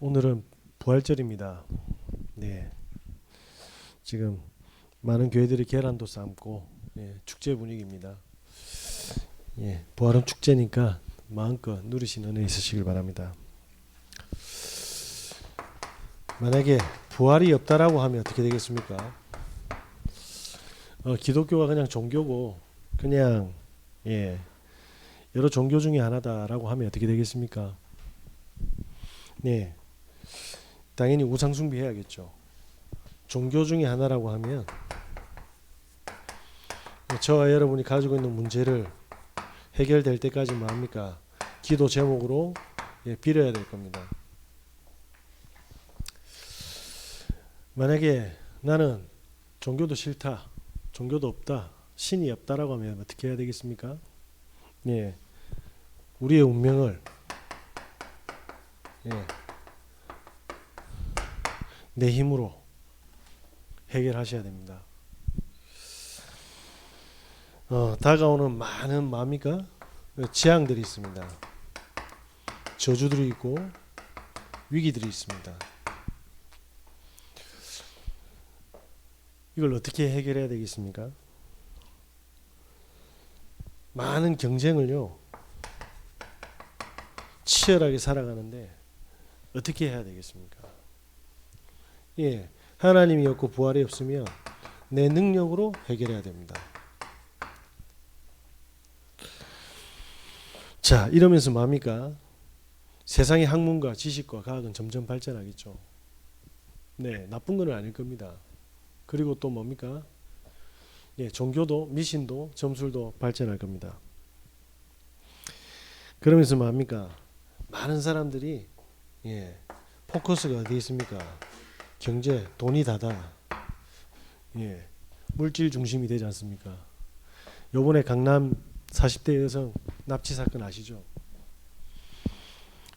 오늘은 부활절입니다. 네, 지금 많은 교회들이 계란도 삶고 축제 분위기입니다. 부활은 축제니까 마음껏 누리신 은혜 있으시길 바랍니다. 만약에 부활이 없다라고 하면 어떻게 되겠습니까? 기독교가 그냥 종교고 그냥 여러 종교 중에 하나다라고 하면 어떻게 되겠습니까? 네, 당연히 우상 숭배해야겠죠. 종교 중에 하나라고 하면 저와 여러분이 가지고 있는 문제를 해결될 때까지 뭐합니까? 기도 제목으로 빌어야 될 겁니다. 만약에 나는 종교도 싫다, 종교도 없다, 신이 없다라고 하면 어떻게 해야 되겠습니까? 우리의 운명을 내 힘으로 해결하셔야 됩니다. 다가오는 많은 뭡니까? 재앙들이 있습니다. 저주들이 있고 위기들이 있습니다. 이걸 어떻게 해결해야 되겠습니까? 많은 경쟁을요 치열하게 살아가는데 어떻게 해야 되겠습니까? 하나님이 없고 부활이 없으면 내 능력으로 해결해야 됩니다. 자, 이러면서 뭡니까? 세상의 학문과 지식과 과학은 점점 발전하겠죠. 나쁜 건 아닐 겁니다. 그리고 또 뭡니까? 종교도 미신도 점술도 발전할 겁니다. 그러면서 뭡니까? 많은 사람들이 포커스가 어디 있습니까? 경제, 돈이 다다. 물질 중심이 되지 않습니까? 요번에 강남 40대 여성 납치 사건 아시죠?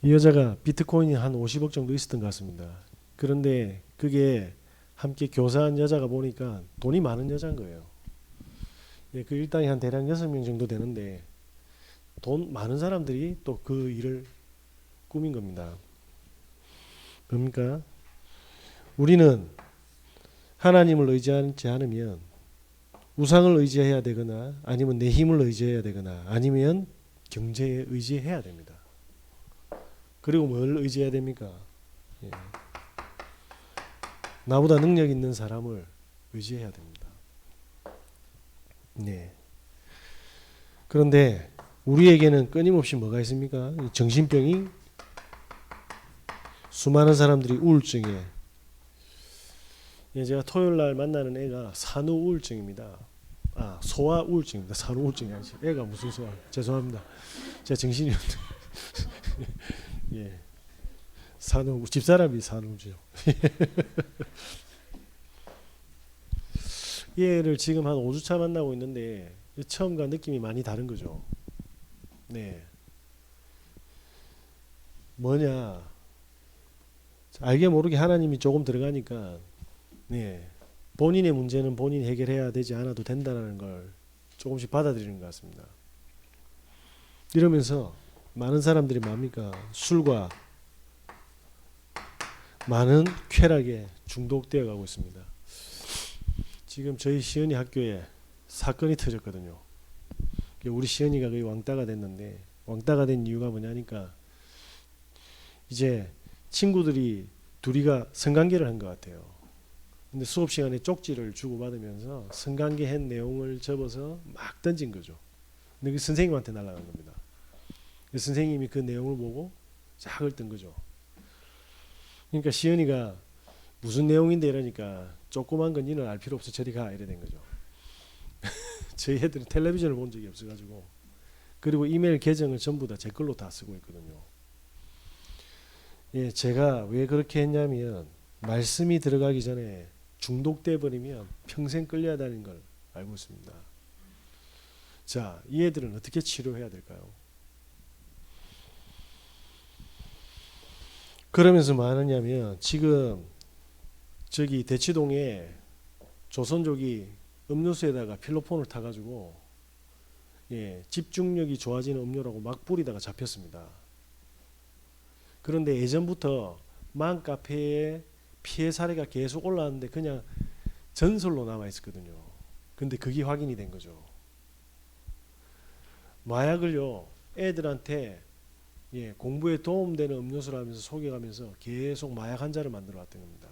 이 여자가 비트코인이 한 50억 정도 있었던 것 같습니다. 그런데 그게 함께 교사한 여자가 보니까 돈이 많은 여자인 거예요. 그 일당이 한 대략 6명 정도 되는데 돈 많은 사람들이 또 그 일을 꾸민 겁니다. 그러니까 우리는 하나님을 의지하지 않으면 우상을 의지해야 되거나 아니면 내 힘을 의지해야 되거나 아니면 경제에 의지해야 됩니다. 그리고 뭘 의지해야 됩니까? 나보다 능력 있는 사람을 의지해야 됩니다. 그런데 우리에게는 끊임없이 뭐가 있습니까? 정신병이 수많은 사람들이 우울증에 제가 토요일날 만나는 애가 산후우울증입니다. 소아우울증입니다. 산후우울증이 아니지. 애가 무슨 소아? 죄송합니다. 제가 정신이 산후 집사람이 산후죠. 얘를 지금 한 5주차 만나고 있는데 처음과 느낌이 많이 다른 거죠. 뭐냐? 알게 모르게 하나님이 조금 들어가니까 본인의 문제는 본인이 해결해야 되지 않아도 된다는 걸 조금씩 받아들이는 것 같습니다. 이러면서 많은 사람들이 뭡니까? 술과 많은 쾌락에 중독되어 가고 있습니다. 지금 저희 시은이 학교에 사건이 터졌거든요. 우리 시은이가 거의 왕따가 됐는데 왕따가 된 이유가 뭐냐니까 이제 친구들이 둘이가 성관계를 한 것 같아요. 근데 수업 시간에 쪽지를 주고받으면서 성관계 한 내용을 접어서 막 던진 거죠. 근데 그 선생님한테 날아간 겁니다. 그 선생님이 그 내용을 보고 쫙 뜬 거죠. 그러니까 시은이가 무슨 내용인데 이러니까 조그만 건 니는 알 필요 없어 저리 가 이래 된 거죠. 저희 애들은 텔레비전을 본 적이 없어가지고 그리고 이메일 계정을 전부 다 제 걸로 다 쓰고 있거든요. 제가 왜 그렇게 했냐면 말씀이 들어가기 전에 중독돼 버리면 평생 끌려야 되는 걸 알고 있습니다. 자, 이 애들은 어떻게 치료해야 될까요? 그러면서 뭐 하느냐면 지금 저기 대치동에 조선족이 음료수에다가 필로폰을 타가지고 집중력이 좋아지는 음료라고 막 뿌리다가 잡혔습니다. 그런데 예전부터 맘카페에 피해 사례가 계속 올라왔는데 그냥 전설로 남아 있었거든요. 근데 그게 확인이 된 거죠. 마약을요, 애들한테 공부에 도움되는 음료수를 하면서 속여가면서 계속 마약 환자를 만들어 왔던 겁니다.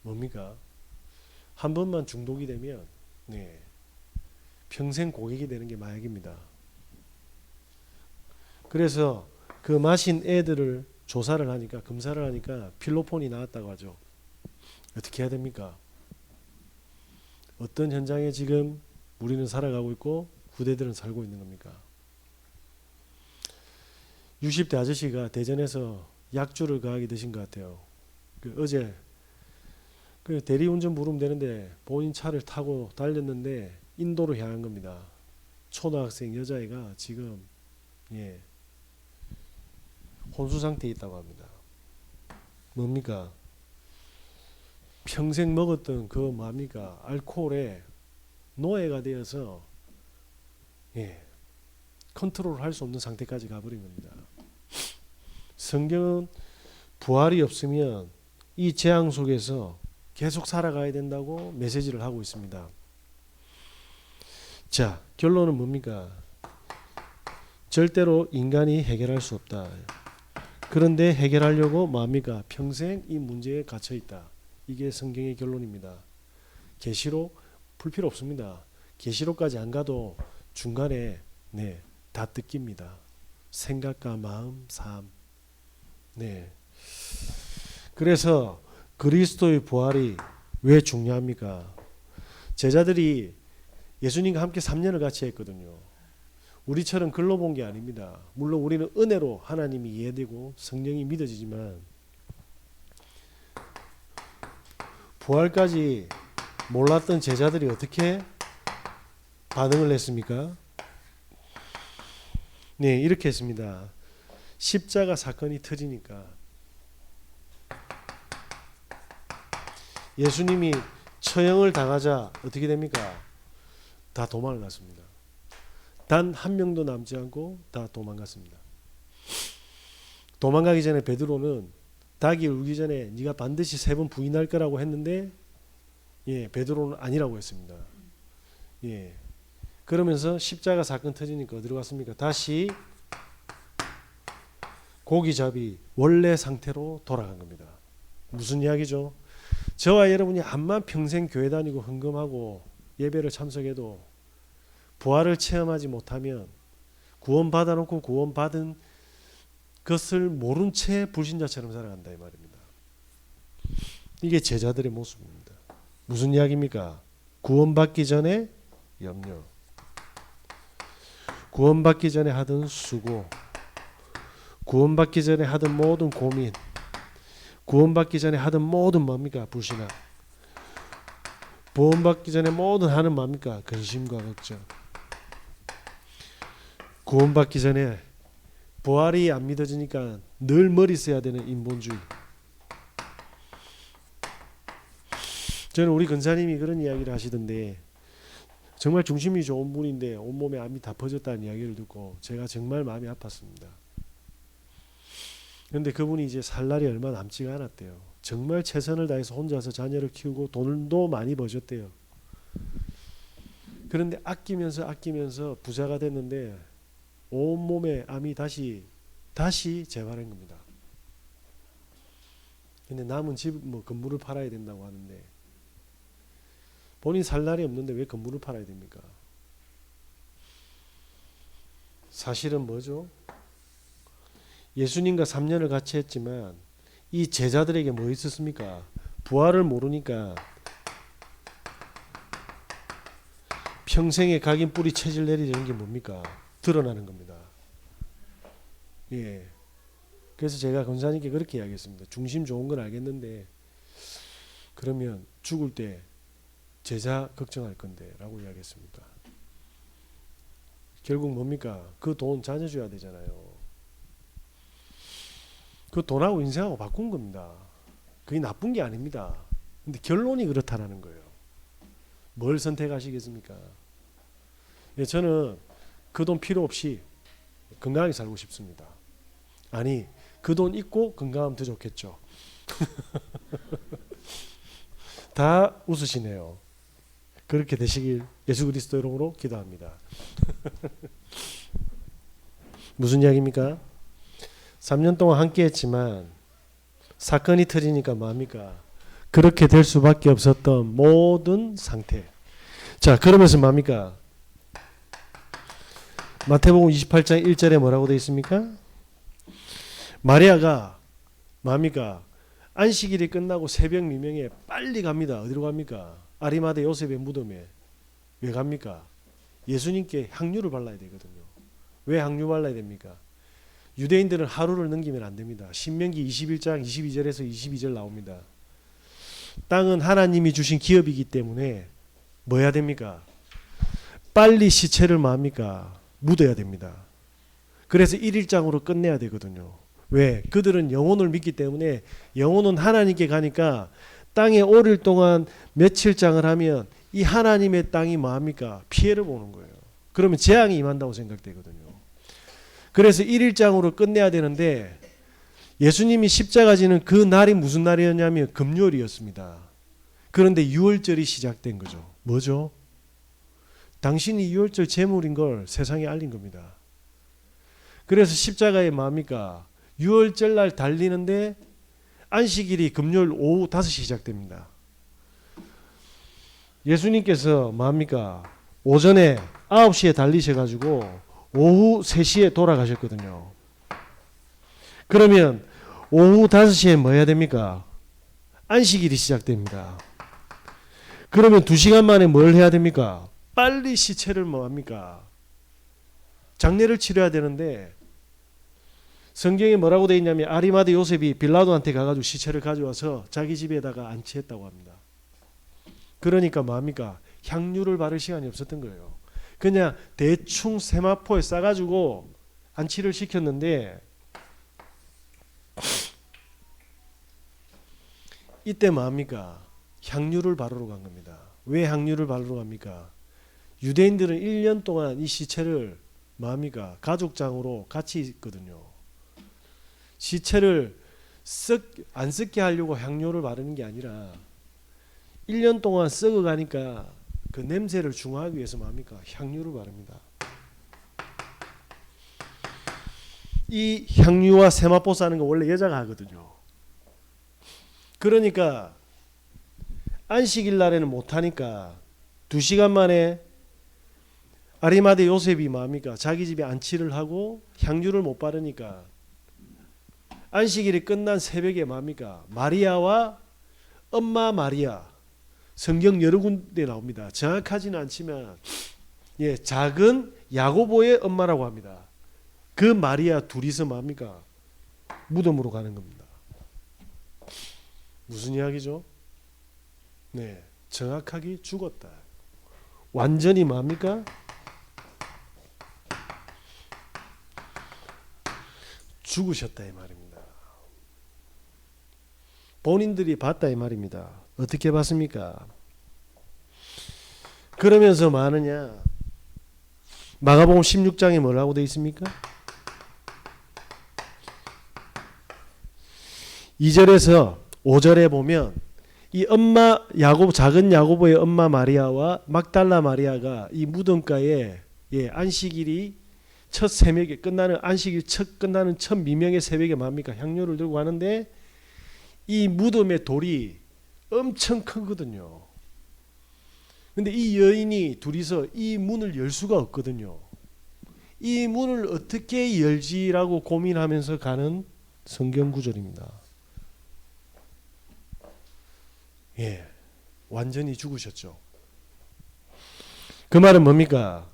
뭡니까? 한 번만 중독이 되면 평생 고객이 되는 게 마약입니다. 그래서 그 마신 애들을 조사를 하니까, 검사를 하니까 필로폰이 나왔다고 하죠. 어떻게 해야 됩니까? 어떤 현장에 지금 우리는 살아가고 있고 후대들은 살고 있는 겁니까? 60대 아저씨가 대전에서 약주를 거하게 드신 것 같아요. 어제 대리운전 부르면 되는데 본인 차를 타고 달렸는데 인도로 향한 겁니다. 초등학생 여자애가 지금 혼수 상태에 있다고 합니다. 뭡니까? 평생 먹었던 그 뭡니까? 알코올에 노예가 되어서 컨트롤 할 수 없는 상태까지 가버린 겁니다. 성경은 부활이 없으면 이 재앙 속에서 계속 살아가야 된다고 메시지를 하고 있습니다. 자, 결론은 뭡니까? 절대로 인간이 해결할 수 없다. 그런데 해결하려고 뭡니까? 평생 이 문제에 갇혀 있다. 이게 성경의 결론입니다. 계시록 불필요 없습니다. 계시록까지 안 가도 중간에 다 뜯깁니다. 생각과 마음, 삶. 그래서 그리스도의 부활이 왜 중요합니까? 제자들이 예수님과 함께 3년을 같이 했거든요. 우리처럼 글로 본 게 아닙니다. 물론 우리는 은혜로 하나님이 이해되고 성령이 믿어지지만 부활까지 몰랐던 제자들이 어떻게 반응을 했습니까? 이렇게 했습니다. 십자가 사건이 터지니까 예수님이 처형을 당하자 어떻게 됩니까? 다 도망을 갔습니다. 단 한 명도 남지 않고 다 도망갔습니다. 도망가기 전에 베드로는 닭이 울기 전에 네가 반드시 3번 부인할 거라고 했는데 베드로는 아니라고 했습니다. 그러면서 십자가 사건 터지니까 어디로 갔습니까? 다시 고기잡이 원래 상태로 돌아간 겁니다. 무슨 이야기죠? 저와 여러분이 암만 평생 교회 다니고 헌금하고 예배를 참석해도 부활을 체험하지 못하면 구원받아 놓고 구원받은 것을 모른 채 불신자처럼 살아간다 이 말입니다. 이게 제자들의 모습입니다. 무슨 이야기입니까? 구원받기 전에 염려, 구원받기 전에 하던 수고, 구원받기 전에 하던 모든 고민, 구원받기 전에 하던 모든 뭡니까? 불신앙, 구원받기 전에 모든 하는 뭡니까? 근심과 걱정. 구원받기 전에 부활이 안 믿어지니까 늘 머리 써야 되는 인본주의. 저는 우리 근사님이 그런 이야기를 하시던데 정말 중심이 좋은 분인데 온몸에 암이 다 퍼졌다는 이야기를 듣고 제가 정말 마음이 아팠습니다. 그런데 그분이 이제 살 날이 얼마 남지가 않았대요. 정말 최선을 다해서 혼자서 자녀를 키우고 돈도 많이 버셨대요. 그런데 아끼면서 부자가 됐는데 온몸에 암이 다시 재발한 겁니다. 근데 남은 집 건물을 팔아야 된다고 하는데 본인 살 날이 없는데 왜 건물을 팔아야 됩니까? 사실은 뭐죠? 예수님과 3년을 같이 했지만 이 제자들에게 뭐 있었습니까? 부활을 모르니까 평생의 각인 뿌리 체질 내리려는 게 뭡니까? 드러나는 겁니다. 그래서 제가 권사님께 그렇게 이야기했습니다. 중심 좋은 건 알겠는데 그러면 죽을 때 제자 걱정할 건데 라고 이야기했습니다. 결국 뭡니까? 그 돈 자녀 줘야 되잖아요. 그 돈하고 인생하고 바꾼 겁니다. 그게 나쁜 게 아닙니다. 근데 결론이 그렇다라는 거예요. 뭘 선택하시겠습니까? 저는 그 돈 필요 없이 건강하게 살고 싶습니다. 아니 그 돈 있고 건강하면 더 좋겠죠. 다 웃으시네요. 그렇게 되시길 예수 그리스도 이름으로 기도합니다. 무슨 이야기입니까? 3년 동안 함께 했지만 사건이 터지니까 뭡니까? 그렇게 될 수밖에 없었던 모든 상태. 자, 그러면서 뭡니까? 마태복음 28장 1절에 뭐라고 되어 있습니까? 마리아가 뭡니까? 안식일이 끝나고 새벽 미명에 빨리 갑니다. 어디로 갑니까? 아리마대 요셉의 무덤에. 왜 갑니까? 예수님께 향유를 발라야 되거든요. 왜 향유 발라야 됩니까? 유대인들은 하루를 넘기면 안 됩니다. 신명기 21장 22절에서 22절 나옵니다. 땅은 하나님이 주신 기업이기 때문에 뭐 해야 됩니까? 빨리 시체를 뭡니까? 묻어야 됩니다. 그래서 1일장으로 끝내야 되거든요. 왜? 그들은 영혼을 믿기 때문에 영혼은 하나님께 가니까 땅에 오를 동안 며칠장을 하면 이 하나님의 땅이 뭐합니까? 피해를 보는 거예요. 그러면 재앙이 임한다고 생각되거든요. 그래서 1일장으로 끝내야 되는데 예수님이 십자가 지는 그 날이 무슨 날이었냐면 금요일이었습니다. 그런데 유월절이 시작된 거죠. 뭐죠? 당신이 유월절 제물인 걸 세상에 알린 겁니다. 그래서 십자가에 뭡니까? 유월절 날 달리는데 안식일이 금요일 오후 5시 시작됩니다. 예수님께서 뭡니까? 오전에 9시에 달리셔가지고 오후 3시에 돌아가셨거든요. 그러면 오후 5시에 뭐 해야 됩니까? 안식일이 시작됩니다. 그러면 2시간 만에 뭘 해야 됩니까? 빨리 시체를 뭐합니까? 장례를 치러야 되는데 성경에 뭐라고 되어 있냐면 아리마대 요셉이 빌라도한테 가가지고 시체를 가져와서 자기 집에다가 안치했다고 합니다. 그러니까 뭐합니까? 향유를 바를 시간이 없었던 거예요. 그냥 대충 세마포에 싸가지고 안치를 시켰는데 이때 뭐합니까? 향유를 바르러 간 겁니다. 왜 향유를 바르러 갑니까? 유대인들은 1년 동안 이 시체를 뭐합니까? 가족장으로 같이 있거든요. 시체를 안 썩게 하려고 향료를 바르는 게 아니라 1년 동안 썩어가니까 그 냄새를 중화하기 위해서 뭡니까? 향유를 바릅니다. 이 향유와 세마포 싸는 거 원래 여자가 하거든요. 그러니까 안식일 날에는 못하니까 2시간 만에 아리마대 요셉이 뭡니까? 자기 집에 안치를 하고 향유를 못 바르니까 안식일이 끝난 새벽에 뭡니까? 마리아와 엄마 마리아, 성경 여러 군데 나옵니다. 정확하지는 않지만 작은 야고보의 엄마라고 합니다. 그 마리아 둘이서 뭡니까? 무덤으로 가는 겁니다. 무슨 이야기죠? 네, 정확하게 죽었다. 완전히 뭡니까? 죽으셨다 이 말입니다. 본인들이 봤다 이 말입니다. 어떻게 봤습니까? 그러면서 뭐 하느냐? 마가복음 16장에 뭐라고 되어 있습니까? 2절에서 5절에 보면 이 엄마 야고보, 작은 야고보의 엄마 마리아와 막달라 마리아가 이 무덤가에 안식일이 첫 새벽에 끝나는 안식일 첫 끝나는 첫 미명의 새벽에 뭡니까? 향료를 들고 가는데 이 무덤의 돌이 엄청 크거든요. 근데 이 여인이 둘이서 이 문을 열 수가 없거든요. 이 문을 어떻게 열지라고 고민하면서 가는 성경 구절입니다. 완전히 죽으셨죠. 그 말은 뭡니까?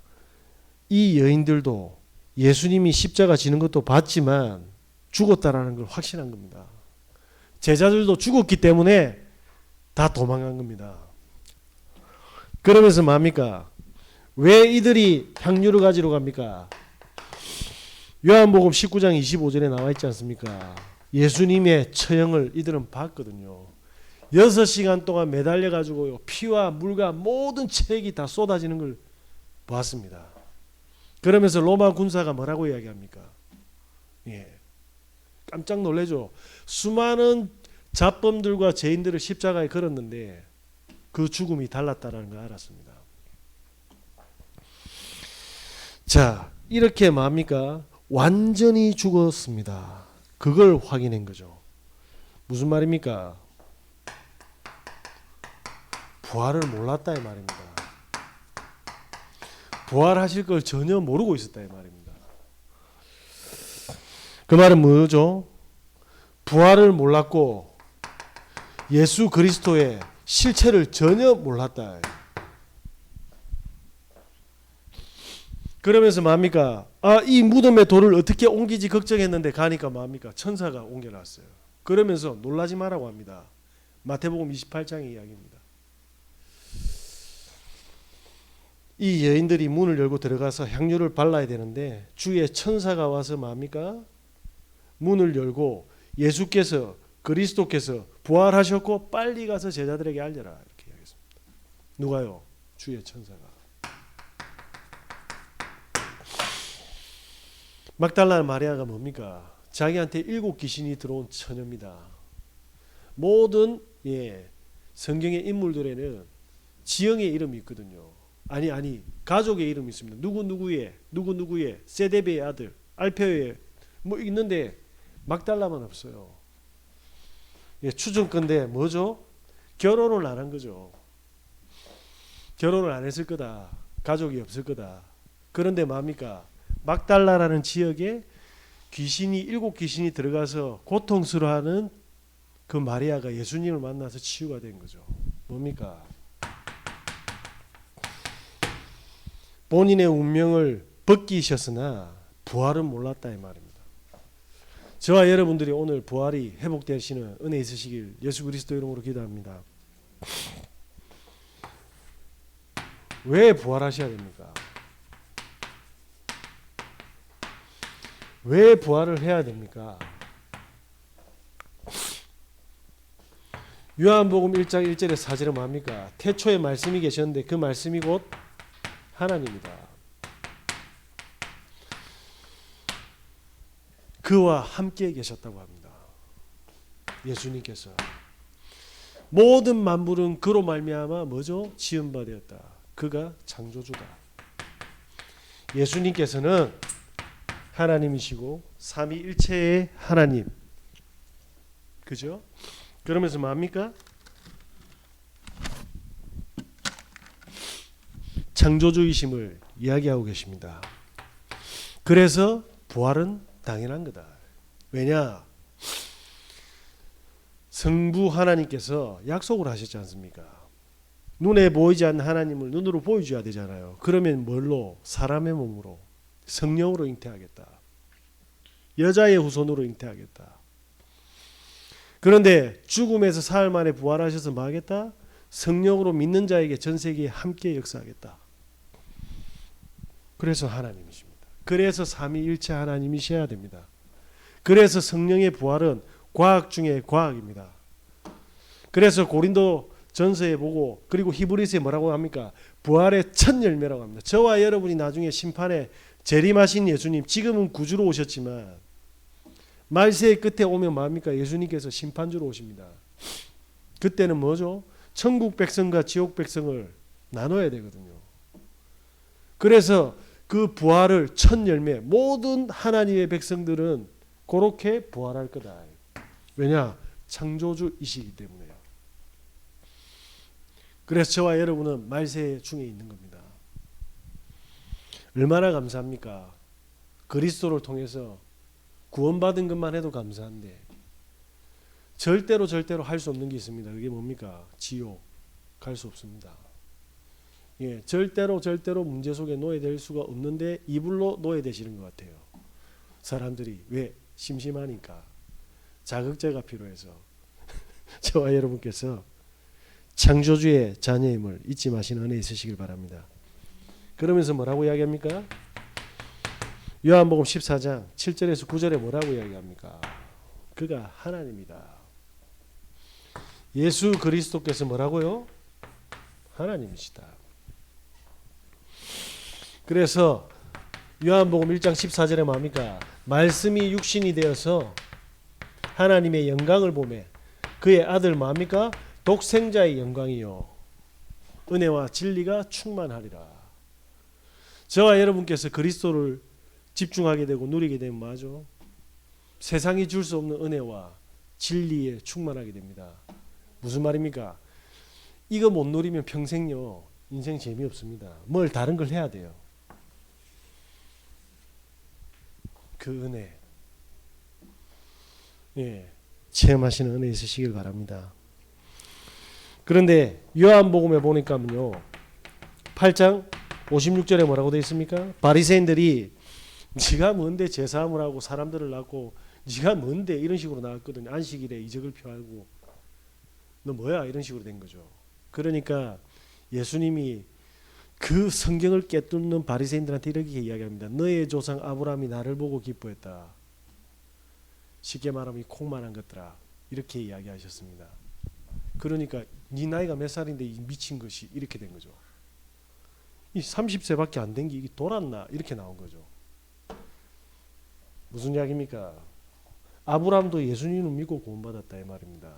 이 여인들도 예수님이 십자가 지는 것도 봤지만 죽었다라는 걸 확신한 겁니다. 제자들도 죽었기 때문에 다 도망간 겁니다. 그러면서 뭡니까? 왜 이들이 향유를 가지러 갑니까? 요한복음 19장 25절에 나와 있지 않습니까? 예수님의 처형을 이들은 봤거든요. 6시간 동안 매달려 가지고 피와 물과 모든 체액이 다 쏟아지는 걸 봤습니다. 그러면서 로마 군사가 뭐라고 이야기합니까? 깜짝 놀래죠. 수많은 잡범들과 죄인들을 십자가에 걸었는데 그 죽음이 달랐다라는 걸 알았습니다. 자, 이렇게 뭡니까? 완전히 죽었습니다. 그걸 확인한 거죠. 무슨 말입니까? 부활을 몰랐다 이 말입니다. 부활하실 걸 전혀 모르고 있었다 이 말입니다. 그 말은 뭐죠? 부활을 몰랐고 예수 그리스도의 실체를 전혀 몰랐다. 그러면서 뭡니까? 이 무덤에 돌을 어떻게 옮기지 걱정했는데 가니까 뭡니까? 천사가 옮겨놨어요. 그러면서 놀라지 마라고 합니다. 마태복음 28장의 이야기입니다. 이 여인들이 문을 열고 들어가서 향유를 발라야 되는데 주의 천사가 와서 뭡니까? 문을 열고 예수께서 그리스도께서 부활하셨고 빨리 가서 제자들에게 알려라 이렇게 이야기했습니다. 누가요? 주의 천사가. 막달라 마리아가 뭡니까? 자기한테 7 귀신이 들어온 처녀입니다. 모든 성경의 인물들에는 지형의 이름이 있거든요. 아니 가족의 이름이 있습니다. 누구누구의 세데베의 아들 알페오의 뭐 있는데 막달라만 없어요. 추정컨대 뭐죠? 결혼을 안 한 거죠. 결혼을 안 했을 거다. 가족이 없을 거다. 그런데 뭡니까? 막달라라는 지역에 7 귀신이 들어가서 고통스러워하는 그 마리아가 예수님을 만나서 치유가 된 거죠. 뭡니까? 본인의 운명을 벗기셨으나 부활은 몰랐다 이 말입니다. 저와 여러분들이 오늘 부활이 회복되시는 은혜 있으시길 예수 그리스도 이름으로 기도합니다. 왜 부활하셔야 됩니까? 왜 부활을 해야 됩니까? 요한복음 1장 1절에 4절은 뭡니까? 태초에 말씀이 계셨는데 그 말씀이 곧 하나님이다. 그와 함께 계셨다고 합니다. 예수님께서 모든 만물은 그로 말미암아 뭐죠? 지은 바 되었다. 그가 창조주다. 예수님께서는 하나님이시고 삼위일체의 하나님. 그죠? 그러면서 뭡니까? 창조주이심을 이야기하고 계십니다. 그래서 부활은 당연한 거다. 왜냐? 성부 하나님께서 약속을 하셨지 않습니까? 눈에 보이지 않는 하나님을 눈으로 보여줘야 되잖아요. 그러면 뭘로? 사람의 몸으로 성령으로 잉태하겠다. 여자의 후손으로 잉태하겠다. 그런데 죽음에서 사흘 만에 부활하셔서 뭐 하겠다? 성령으로 믿는 자에게 전 세계에 함께 역사하겠다. 그래서 하나님이십니다. 그래서 삼위일체 하나님이셔야 됩니다. 그래서 성령의 부활은 과학 중에 과학입니다. 그래서 고린도 전서에 보고 그리고 히브리서에 뭐라고 합니까? 부활의 첫 열매라고 합니다. 저와 여러분이 나중에 심판에 재림하신 예수님, 지금은 구주로 오셨지만 말세의 끝에 오면 뭡니까? 예수님께서 심판주로 오십니다. 그때는 뭐죠? 천국 백성과 지옥 백성을 나눠야 되거든요. 그래서 그 부활을 첫 열매, 모든 하나님의 백성들은 그렇게 부활할 거다. 왜냐? 창조주이시기 때문에요. 그래서 저와 여러분은 말세 중에 있는 겁니다. 얼마나 감사합니까? 그리스도를 통해서 구원받은 것만 해도 감사한데 절대로 할 수 없는 게 있습니다. 그게 뭡니까? 지옥 갈 수 없습니다. 절대로 문제 속에 놓여될 수가 없는데 이불로 놓여되시는 것 같아요. 사람들이 왜? 심심하니까 자극제가 필요해서 저와 여러분께서 창조주의 자녀임을 잊지 마시는 은혜 있으시길 바랍니다. 그러면서 뭐라고 이야기합니까? 요한복음 14장 7절에서 9절에 뭐라고 이야기합니까? 그가 하나님이다. 예수 그리스도께서 뭐라고요? 하나님이시다. 그래서 요한복음 1장 14절에 뭡니까? 말씀이 육신이 되어서 하나님의 영광을 보매 그의 아들 뭡니까? 독생자의 영광이요 은혜와 진리가 충만하리라. 저와 여러분께서 그리스도를 집중하게 되고 누리게 되면 뭐죠? 세상이 줄 수 없는 은혜와 진리에 충만하게 됩니다. 무슨 말입니까? 이거 못 누리면 평생요 인생 재미없습니다. 뭘 다른 걸 해야 돼요. 그 은혜 체험하시는 은혜 있으시길 바랍니다. 그런데 요한복음에 보니까요 8장 56절에 뭐라고 되어 있습니까? 바리새인들이 네가 뭔데 제사함을 하고 사람들을 낳고 네가 뭔데 이런 식으로 나왔거든요. 안식일에 이적을 표하고 너 뭐야 이런 식으로 된 거죠. 그러니까 예수님이 그 성경을 깨뚫는 바리새인들한테 이렇게 이야기합니다. 너의 조상 아브라함이 나를 보고 기뻐했다. 쉽게 말하면 이 콩만한 것들아 이렇게 이야기하셨습니다. 그러니까 네 나이가 몇 살인데 이 미친 것이 이렇게 된 거죠. 이 30세밖에 안 된 게 이게 돌았나 이렇게 나온 거죠. 무슨 이야기입니까? 아브라함도 예수님을 믿고 구원받았다 이 말입니다.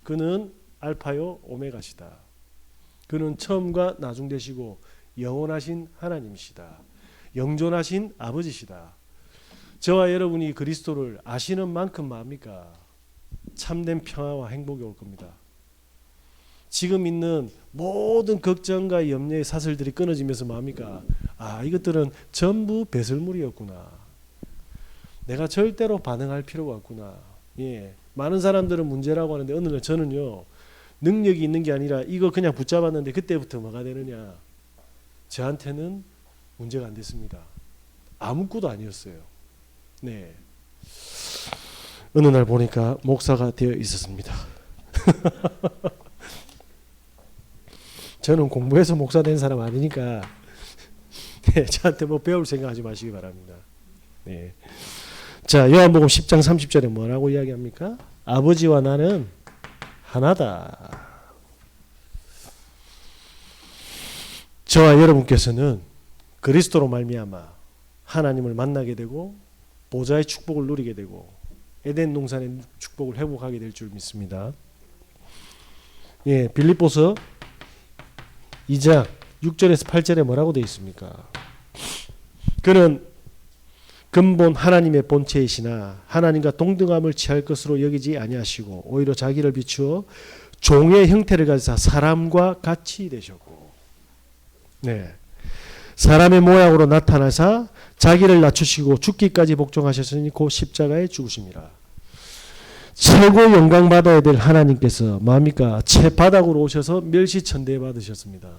그는 알파요 오메가시다. 그는 처음과 나중 되시고 영원하신 하나님이시다. 영존하신 아버지시다. 저와 여러분이 그리스도를 아시는 만큼 뭡니까? 참된 평화와 행복이 올 겁니다. 지금 있는 모든 걱정과 염려의 사슬들이 끊어지면서 뭡니까? 아, 이것들은 전부 배설물이었구나. 내가 절대로 반응할 필요가 없구나. 많은 사람들은 문제라고 하는데 어느 날 저는요 능력이 있는 게 아니라 이거 그냥 붙잡았는데 그때부터 뭐가 되느냐? 저한테는 문제가 안 됐습니다. 아무것도 아니었어요. 어느 날 보니까 목사가 되어 있었습니다. 저는 공부해서 목사 된 사람 아니니까 저한테 뭐 배울 생각하지 마시기 바랍니다. 자, 요한복음 10장 30절에 뭐라고 이야기합니까? 아버지와 나는 하나다. 저와 여러분께서는 그리스도로 말미암아 하나님을 만나게 되고 보좌의 축복을 누리게 되고 에덴 동산의 축복을 회복하게 될 줄 믿습니다. 빌립보서 2장 6절에서 8절에 뭐라고 되어 있습니까? 그는 근본 하나님의 본체이시나 하나님과 동등함을 취할 것으로 여기지 아니하시고 오히려 자기를 비추어 종의 형태를 가지사 사람과 같이 되셨고 사람의 모양으로 나타나사 자기를 낮추시고 죽기까지 복종하셨으니 곧 십자가에 죽으심이라. 최고 영광 받아야 될 하나님께서 뭡니까? 채바닥으로 오셔서 멸시천대 받으셨습니다.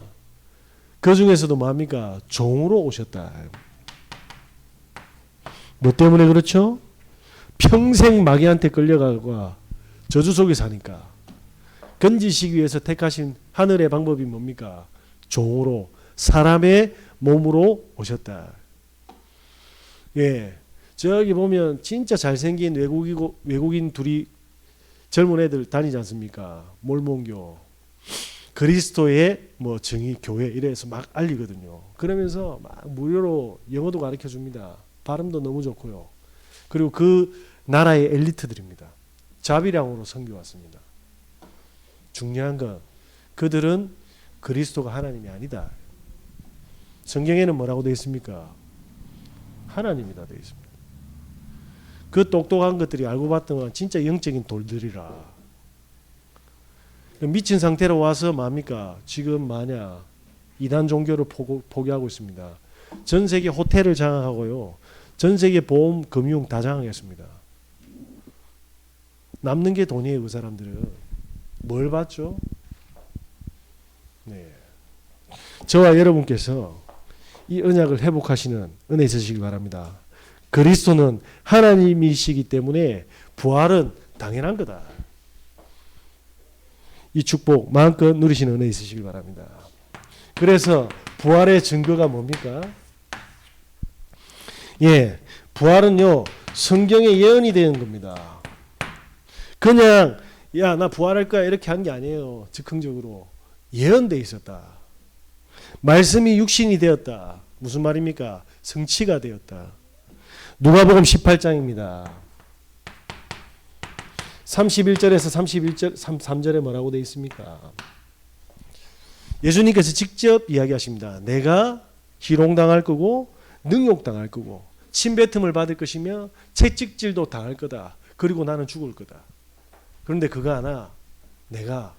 그 중에서도 뭡니까? 종으로 오셨다. 뭐 때문에 그렇죠? 평생 마귀한테 끌려가고 저주 속에 사니까 건지시기 위해서 택하신 하늘의 방법이 뭡니까? 종으로 사람의 몸으로 오셨다. 저기 보면 진짜 잘생긴 외국인 둘이 젊은 애들 다니지 않습니까? 몰몬교 그리스도의 뭐 정의 교회 이래서 막 알리거든요. 그러면서 막 무료로 영어도 가르쳐 줍니다. 발음도 너무 좋고요. 그리고 그 나라의 엘리트들입니다. 자비량으로 섬겨 왔습니다. 중요한 건 그들은 그리스도가 하나님이 아니다. 성경에는 뭐라고 되어 있습니까? 하나님이다 되어 있습니다. 그 똑똑한 것들이 알고 봤더니 진짜 영적인 돌들이라. 미친 상태로 와서 뭡니까? 지금 마냐 이단 종교를 포기하고 있습니다. 전 세계 호텔을 장악하고요. 전 세계 보험, 금융 다 장악했습니다. 남는 게 돈이에요. 그 사람들은. 뭘 받죠? 저와 여러분께서 이 언약을 회복하시는 은혜 있으시기 바랍니다. 그리스도는 하나님이시기 때문에 부활은 당연한 거다. 이 축복 마음껏 누리시는 은혜 있으시기 바랍니다. 그래서 부활의 증거가 뭡니까? 부활은요 성경의 예언이 되는 겁니다. 그냥 야 나 부활할 거야 이렇게 한 게 아니에요. 즉흥적으로 예언돼 있었다. 말씀이 육신이 되었다. 무슨 말입니까? 성취가 되었다. 누가복음 18장입니다. 31절에서 33절에 뭐라고 되어 있습니까? 예수님께서 직접 이야기하십니다. 내가 희롱당할 거고 능욕당할 거고 침뱉음을 받을 것이며 채찍질도 당할 거다. 그리고 나는 죽을 거다. 그런데 그거 하나 내가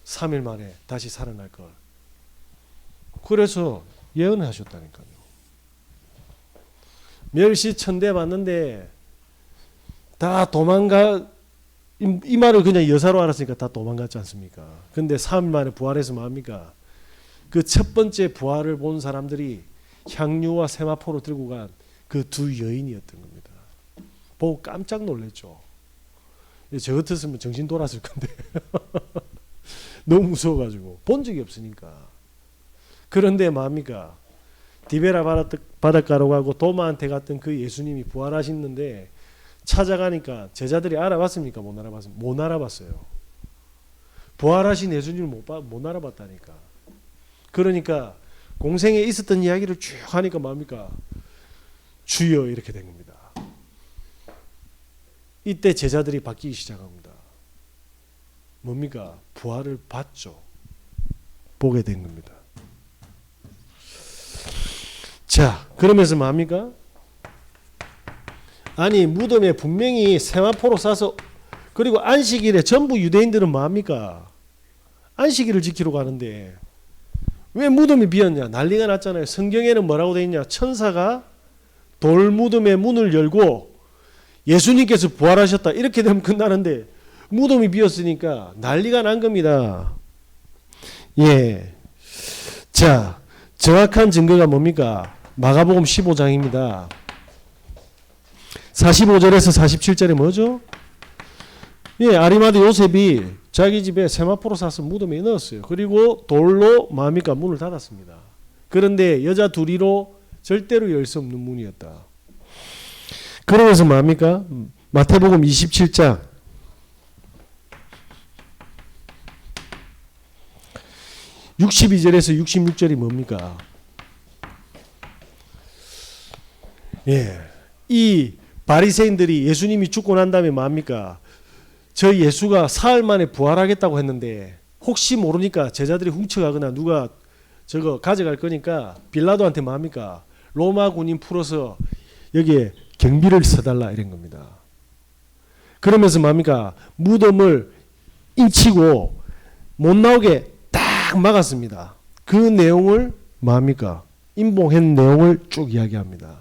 3일 만에 다시 살아날 걸. 그래서 예언을 하셨다니까요. 멸시천대 받는데 다 도망가. 이 말을 그냥 여사로 알았으니까 다 도망갔지 않습니까? 근데 3일 만에 부활해서 뭐합니까? 그 첫 번째 부활을 본 사람들이 향유와 세마포로 들고 간 그 두 여인이었던 겁니다. 보고 깜짝 놀랐죠. 저 같았으면 정신 돌았을 건데 너무 무서워가지고 본 적이 없으니까. 그런데 뭐합니까? 디베라 바닷가로 가고 도마한테 갔던 그 예수님이 부활하시는데 찾아가니까 제자들이 알아봤습니까? 못 알아봤습니까? 못 알아봤어요. 부활하신 예수님을 못 알아봤다니까. 그러니까 공생에 있었던 이야기를 쭉 하니까 뭡니까? 주여 이렇게 된 겁니다. 이때 제자들이 바뀌기 시작합니다. 뭡니까? 부활을 봤죠. 보게 된 겁니다. 자, 그러면서 뭡니까? 아니 무덤에 분명히 세마포로 싸서 그리고 안식일에 전부 유대인들은 뭐합니까? 안식일을 지키러 가는데 왜 무덤이 비었냐? 난리가 났잖아요. 성경에는 뭐라고 되어 있냐? 천사가 돌 무덤의 문을 열고 예수님께서 부활하셨다 이렇게 되면 끝나는데 무덤이 비었으니까 난리가 난 겁니다. 예. 자, 정확한 증거가 뭡니까? 마가복음 15장입니다. 45절에서 47절에 뭐죠? 예, 아리마대 요셉이 자기 집에 세마포로 사서 무덤에 넣었어요. 그리고 돌로 뭡니까? 문을 닫았습니다. 그런데 여자 둘이로 절대로 열 수 없는 문이었다. 그러면서 뭡니까? 마태복음 27장 62절에서 66절이 뭡니까? 예, 이 바리새인들이 예수님이 죽고 난 다음에 뭡니까? 저 예수가 사흘 만에 부활하겠다고 했는데 혹시 모르니까 제자들이 훔쳐가거나 누가 저거 가져갈 거니까 빌라도한테 뭡니까? 로마 군인 풀어서 여기에 경비를 서달라 이런 겁니다. 그러면서 뭡니까? 무덤을 인치고 못 나오게 딱 막았습니다. 그 내용을 뭡니까? 임봉한 내용을 쭉 이야기합니다.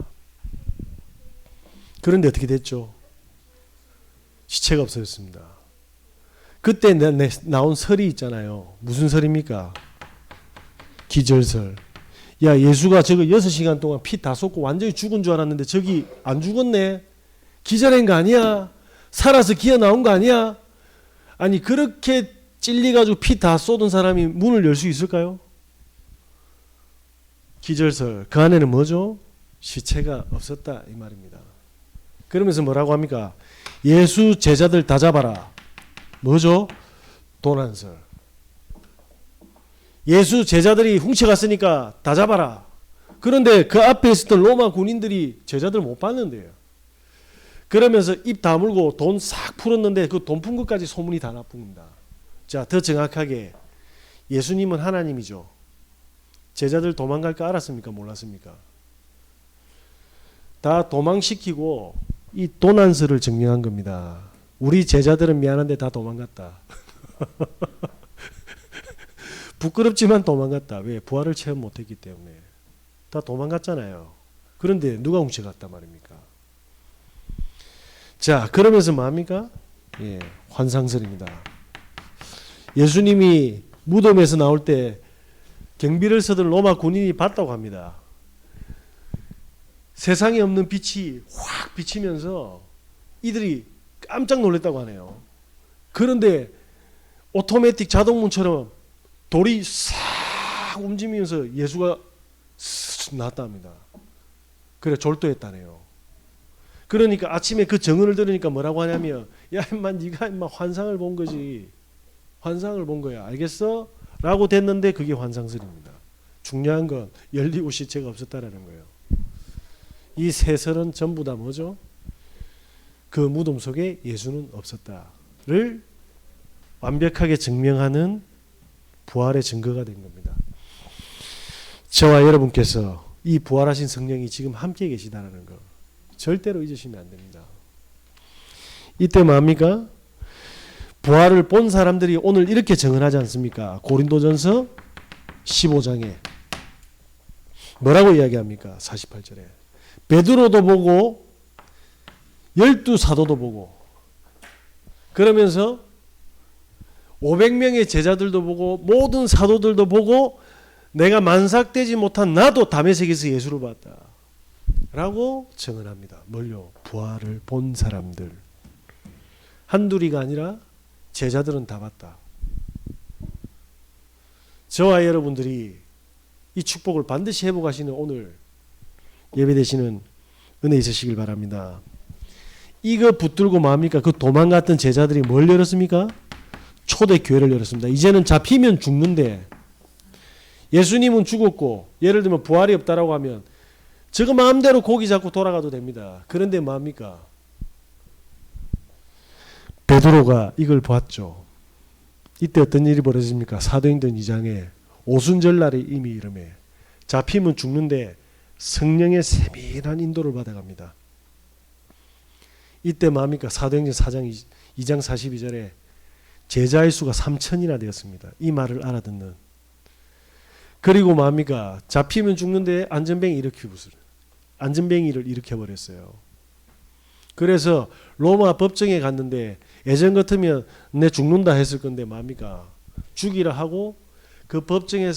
그런데 어떻게 됐죠? 시체가 없어졌습니다. 그때 나온 설이 있잖아요. 무슨 설입니까? 기절설. 야, 예수가 저거 6시간 동안 피 다 쏟고 완전히 죽은 줄 알았는데 저기 안 죽었네. 기절한 거 아니야? 살아서 기어 나온 거 아니야? 아니 그렇게 찔리가지고 피 다 쏟은 사람이 문을 열 수 있을까요? 기절설. 그 안에는 뭐죠? 시체가 없었다 이 말입니다. 그러면서 뭐라고 합니까? 예수 제자들 다 잡아라. 뭐죠? 도난설. 예수 제자들이 훔쳐갔으니까 다 잡아라. 그런데 그 앞에 있었던 로마 군인들이 제자들 못 봤는데요. 그러면서 입 다물고 돈 싹 풀었는데 그 돈 푼 것까지 소문이 다 나쁩니다. 자, 더 정확하게 예수님은 하나님이죠. 제자들 도망갈 거 알았습니까? 몰랐습니까? 다 도망시키고 이 도난설을 증명한 겁니다. 우리 제자들은 미안한데 다 도망갔다. 부끄럽지만 도망갔다. 왜? 부활을 체험 못했기 때문에. 다 도망갔잖아요. 그런데 누가 훔쳐갔단 말입니까? 자, 그러면서 뭐합니까? 예, 환상설입니다. 예수님이 무덤에서 나올 때 경비를 서던 로마 군인이 봤다고 합니다. 세상에 없는 빛이 확 비치면서 이들이 깜짝 놀랐다고 하네요. 그런데 오토매틱 자동문처럼 돌이 싹 움직이면서 예수가 나왔다 합니다. 그래 졸도했다네요. 그러니까 아침에 그 정언을 들으니까 뭐라고 하냐면 야 임마 네가 임마 환상을 본 거지. 환상을 본 거야. 알겠어? 라고 됐는데 그게 환상설입니다. 중요한 건 열리고 시체가 없었다라는 거예요. 이 세 설은 전부 다 뭐죠? 그 무덤 속에 예수는 없었다. 완벽하게 증명하는 부활의 증거가 된 겁니다. 저와 여러분께서 이 부활하신 성령이 지금 함께 계시다는 거 절대로 잊으시면 안 됩니다. 이때 뭡니까? 부활을 본 사람들이 오늘 이렇게 증언하지 않습니까? 고린도전서 15장에 뭐라고 이야기합니까? 48절에 베드로도 보고 12사도도 보고 그러면서 500명의 제자들도 보고 모든 사도들도 보고 내가 만삭되지 못한 나도 다메섹에서 예수를 봤다 라고 증언합니다. 뭘요? 부활을 본 사람들. 한둘이가 아니라 제자들은 다 봤다. 저와 여러분들이 이 축복을 반드시 회복하시는 오늘 예배되시는 은혜 있으시길 바랍니다. 이거 붙들고 뭡니까? 그 도망갔던 제자들이 뭘 열었습니까? 초대교회를 열었습니다. 이제는 잡히면 죽는데 예수님은 죽었고 예를 들면 부활이 없다라고 하면 저거 마음대로 고기 잡고 돌아가도 됩니다. 그런데 뭡니까? 베드로가 이걸 봤죠. 이때 어떤 일이 벌어집니까? 사도행전 2장에 오순절날에 이미 이름에 잡히면 죽는데 성령의 세밀한 인도를 받아갑니다. 이때 뭡니까? 사도행전 4장 2장 42절에 제자의 수가 3,000이나 되었습니다. 이 말을 알아듣는. 그리고 뭡니까? 잡히면 죽는데 안전뱅이를 일으켜버렸어요. 그래서 로마 법정에 갔는데 예전 같으면 내 죽는다 했을 건데 뭡니까? 죽이라 하고 그 법정에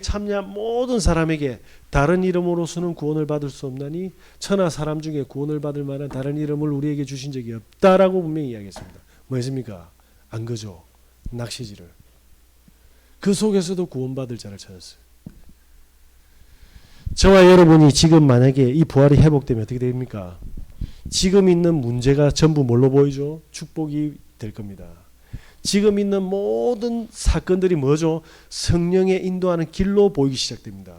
참여한 모든 사람에게 다른 이름으로서는 구원을 받을 수 없나니 천하 사람 중에 구원을 받을 만한 다른 이름을 우리에게 주신 적이 없다라고 분명히 이야기했습니다. 뭐 했습니까? 안 그죠? 낚시질을. 그 속에서도 구원받을 자를 찾았어요. 저와 여러분이 지금 만약에 이 부활이 회복되면 어떻게 됩니까? 지금 있는 문제가 전부 뭘로 보이죠? 축복이 될 겁니다. 지금 있는 모든 사건들이 뭐죠? 성령의 인도하는 길로 보이기 시작됩니다.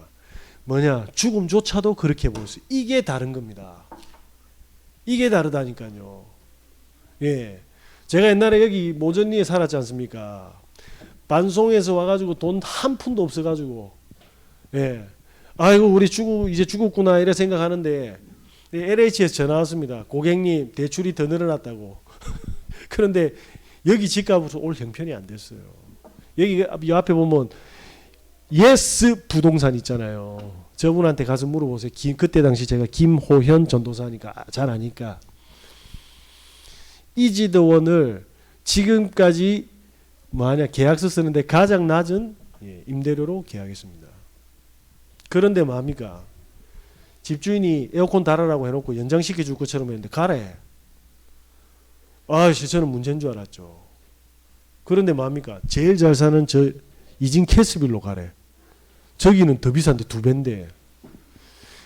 뭐냐? 죽음조차도 그렇게 보였어요. 이게 다른 겁니다. 이게 다르다니까요. 예. 제가 옛날에 여기 모전리에 살았지 않습니까? 반송에서 와가지고 돈 한 푼도 없어가지고, 예. 아이고, 우리 이제 죽었구나, 이래 생각하는데, LH에서 전화 왔습니다. 고객님, 대출이 더 늘어났다고. 그런데 여기 집값으로 올 형편이 안 됐어요. 여기 앞에 보면, 예스 부동산 있잖아요. 저분한테 가서 물어보세요. 그때 당시 제가 김호현 전도사니까 잘 아니까. 이지드원을 지금까지 계약서 쓰는데 가장 낮은 임대료로 계약했습니다. 그런데 뭡니까? 집주인이 에어컨 달아라고 해놓고 연장시켜 줄 것처럼 했는데 가래. 아씨 저는 문제인 줄 알았죠. 그런데 뭡니까? 제일 잘 사는 저 이진 캐스빌로 가래. 저기는 더 비싼데 2배인데.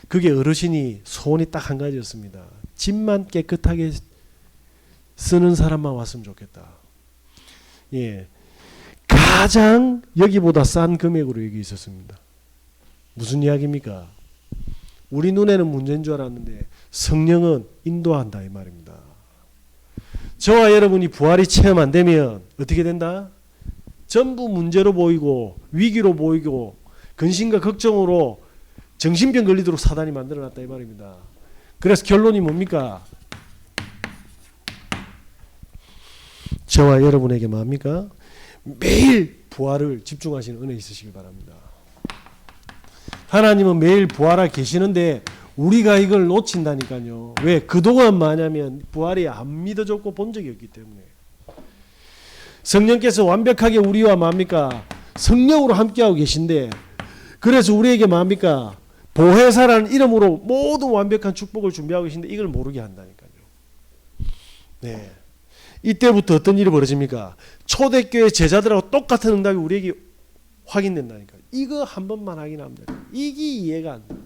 그게 어르신이 소원이 딱 한 가지였습니다. 집만 깨끗하게 쓰는 사람만 왔으면 좋겠다. 예, 가장 여기보다 싼 금액으로 여기 있었습니다. 무슨 이야기입니까? 우리 눈에는 문제인 줄 알았는데 성령은 인도한다 이 말입니다. 저와 여러분이 부활이 체험 안 되면 어떻게 된다? 전부 문제로 보이고 위기로 보이고 근심과 걱정으로 정신병 걸리도록 사단이 만들어놨다 이 말입니다. 그래서 결론이 뭡니까? 저와 여러분에게 뭡니까? 매일 부활을 집중하시는 은혜 있으시길 바랍니다. 하나님은 매일 부활하 계시는데 우리가 이걸 놓친다니까요. 왜? 그동안 뭐냐면 부활이 안 믿어졌고 본 적이 없기 때문에. 성령께서 완벽하게 우리와 뭡니까? 성령으로 함께하고 계신데 그래서 우리에게 뭡니까? 보혜사라는 이름으로 모든 완벽한 축복을 준비하고 계신데 이걸 모르게 한다니까요. 네. 이때부터 어떤 일이 벌어집니까? 초대교회 제자들하고 똑같은 응답이 우리에게 확인된다니까. 이거 한 번만 확인하면 돼요. 이게 이해가 안 돼요.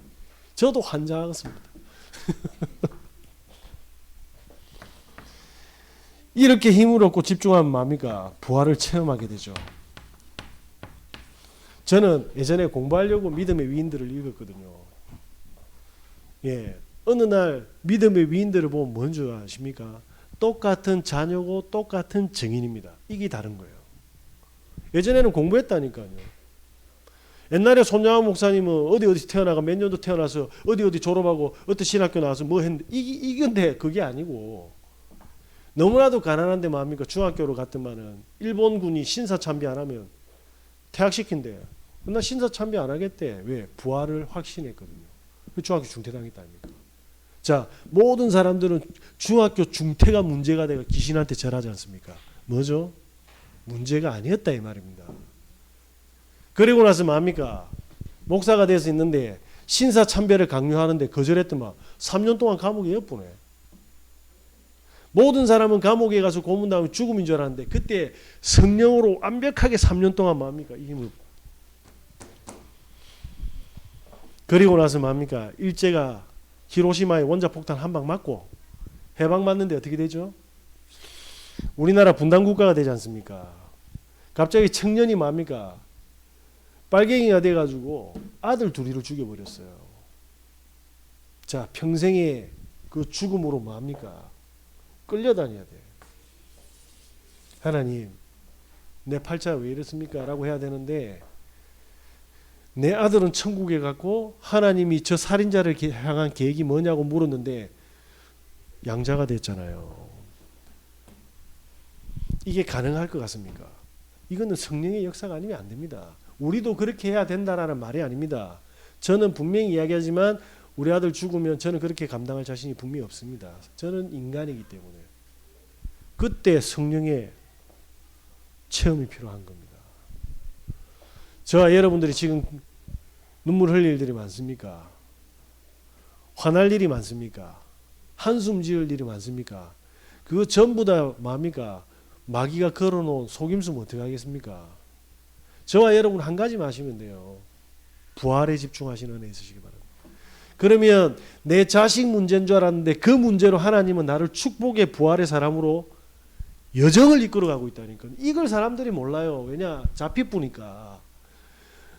저도 환장하겠습니다. 이렇게 힘을 얻고 집중하면 뭡니까? 부활을 체험하게 되죠. 저는 예전에 공부하려고 믿음의 위인들을 읽었거든요. 예, 어느 날 믿음의 위인들을 보면 뭔 줄 아십니까? 똑같은 자녀고 똑같은 증인입니다. 이게 다른 거예요. 예전에는 공부했다니까요. 옛날에 손양원 목사님은 어디 태어나가 몇 년도 태어나서 어디 졸업하고 어떤 신학교 나와서 뭐 했는데 이건데 그게 아니고 너무나도 가난한데 뭡니까? 중학교로 갔더만은 일본군이 신사참배 안 하면 퇴학시킨대. 나 신사참배 안 하겠대. 왜? 부활을 확신했거든요. 중학교 중퇴당했다 아닙니까? 자, 모든 사람들은 중학교 중퇴가 문제가 되고 귀신한테 절하지 않습니까? 뭐죠? 문제가 아니었다 이 말입니다. 그리고 나서 뭡니까? 목사가 돼서 있는데 신사참배를 강요하는데 거절했더만 3년 동안 감옥에 엿보내. 모든 사람은 감옥에 가서 고문당하면 죽음인 줄 알았는데 그때 성령으로 완벽하게 3년 동안 뭡니까? 이게 뭐 그리고 나서 뭡니까? 일제가 히로시마에 원자폭탄 한 방 맞고 해방 맞는데 어떻게 되죠? 우리나라 분단국가가 되지 않습니까? 갑자기 청년이 뭡니까? 빨갱이가 돼가지고 아들 둘이를 죽여버렸어요. 자, 평생의 그 죽음으로 뭡니까? 끌려다녀야 돼. 하나님, 내 팔자 왜 이렇습니까? 라고 해야 되는데 내 아들은 천국에 갔고 하나님이 저 살인자를 향한 계획이 뭐냐고 물었는데 양자가 됐잖아요. 이게 가능할 것 같습니까? 이거는 성령의 역사가 아니면 안 됩니다. 우리도 그렇게 해야 된다라는 말이 아닙니다. 저는 분명히 이야기하지만 우리 아들 죽으면 저는 그렇게 감당할 자신이 분명히 없습니다. 저는 인간이기 때문에. 그때 성령의 체험이 필요한 겁니다. 저와 여러분들이 지금 눈물 흘릴 일들이 많습니까? 화날 일이 많습니까? 한숨 지을 일이 많습니까? 그거 전부 다 뭡니까? 마귀가 걸어놓은 속임수면 어떻게 하겠습니까? 저와 여러분 한 가지만 하시면 돼요. 부활에 집중하시는 은혜 있으시기 바랍니다. 그러면 내 자식 문제인 줄 알았는데 그 문제로 하나님은 나를 축복의 부활의 사람으로 여정을 이끌어가고 있다니까. 이걸 사람들이 몰라요. 왜냐? 잡히쁘니까.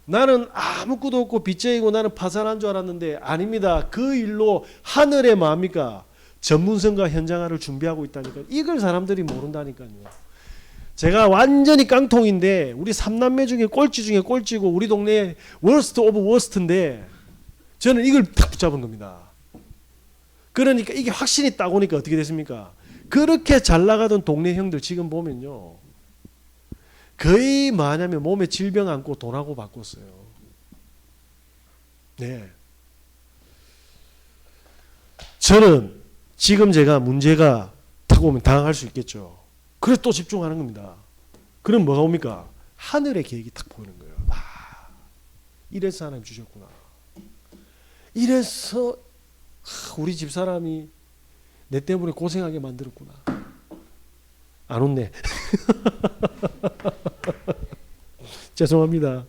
나는 아무것도 없고 빚쟁이고 나는 파산한 줄 알았는데 아닙니다. 그 일로 하늘에 뭡니까? 전문성과 현장화를 준비하고 있다니까. 이걸 사람들이 모른다니까요. 제가 완전히 깡통인데 우리 3남매 중에 꼴찌 중에 꼴찌고 우리 동네 워스트 오브 워스트인데 저는 이걸 딱 붙잡은 겁니다. 그러니까 이게 확신이 딱 오니까 어떻게 됐습니까? 그렇게 잘 나가던 동네 형들 지금 보면요. 거의 뭐냐면 몸에 질병 안고 돈하고 바꿨어요. 네. 저는 지금 제가 문제가 딱 오면 당할 수 있겠죠. 그래서 또 집중하는 겁니다. 그럼 뭐가 옵니까? 하늘의 계획이 딱 보이는 거예요. 아, 이래서 하나님 주셨구나. 이래서 우리 집사람이 내 때문에 고생하게 만들었구나. 안 웃네. 죄송합니다.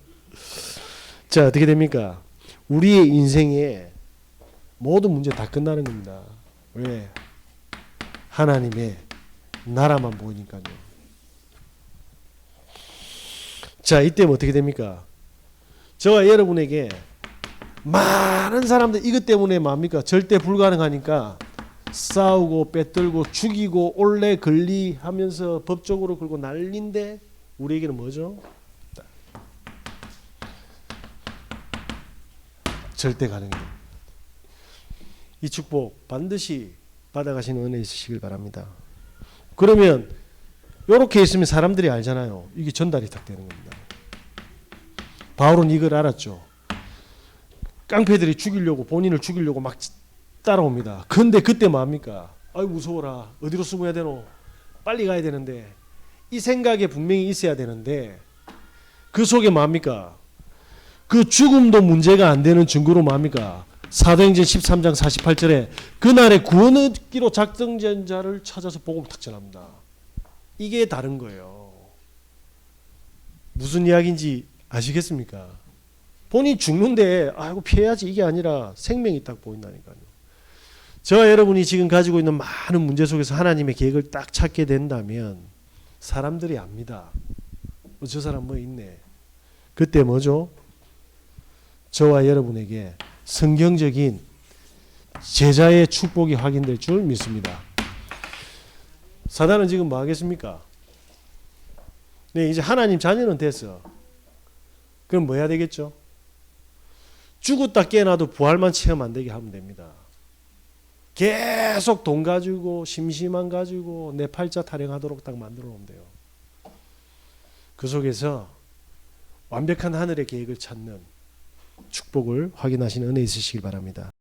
자, 어떻게 됩니까? 우리의 인생에 모든 문제 다 끝나는 겁니다. 왜? 하나님의 나라만 보이니까요. 자, 이때면 어떻게 됩니까? 저와 여러분에게 많은 사람들 이것 때문에 뭡니까? 절대 불가능하니까 싸우고 빼들고 죽이고 올레 걸리 하면서 법적으로 걸고 난린데 우리에게는 뭐죠? 절대 가능해요. 이 축복 반드시 받아가시는 은혜 있으시길 바랍니다. 그러면 이렇게 있으면 사람들이 알잖아요. 이게 전달이 딱 되는 겁니다. 바울은 이걸 알았죠. 깡패들이 죽이려고 본인을 죽이려고 막 따라옵니다. 근데 그때 뭡니까? 아이 무서워라. 어디로 숨어야 되노? 빨리 가야 되는데 이 생각에 분명히 있어야 되는데 그 속에 뭡니까? 그 죽음도 문제가 안 되는 증거로 뭡니까? 사도행전 13장 48절에 그날에 구원 얻기로 작정된 자를 찾아서 복음을 탁 전합니다. 이게 다른 거예요. 무슨 이야기인지 아시겠습니까? 본인 죽는데 아이고 피해야지 이게 아니라 생명이 딱 보인다니까요. 저와 여러분이 지금 가지고 있는 많은 문제 속에서 하나님의 계획을 딱 찾게 된다면 사람들이 압니다. 저 사람 뭐 있네. 그때 뭐죠? 저와 여러분에게 성경적인 제자의 축복이 확인될 줄 믿습니다. 사단은 지금 뭐 하겠습니까? 네, 이제 하나님 자녀는 됐어. 그럼 뭐 해야 되겠죠? 죽었다 깨어나도 부활만 체험 안 되게 하면 됩니다. 계속 돈 가지고 심심한 가지고 내 팔자 타령하도록 딱 만들어 놓으면 돼요. 그 속에서 완벽한 하늘의 계획을 찾는 축복을 확인하시는 은혜 있으시길 바랍니다.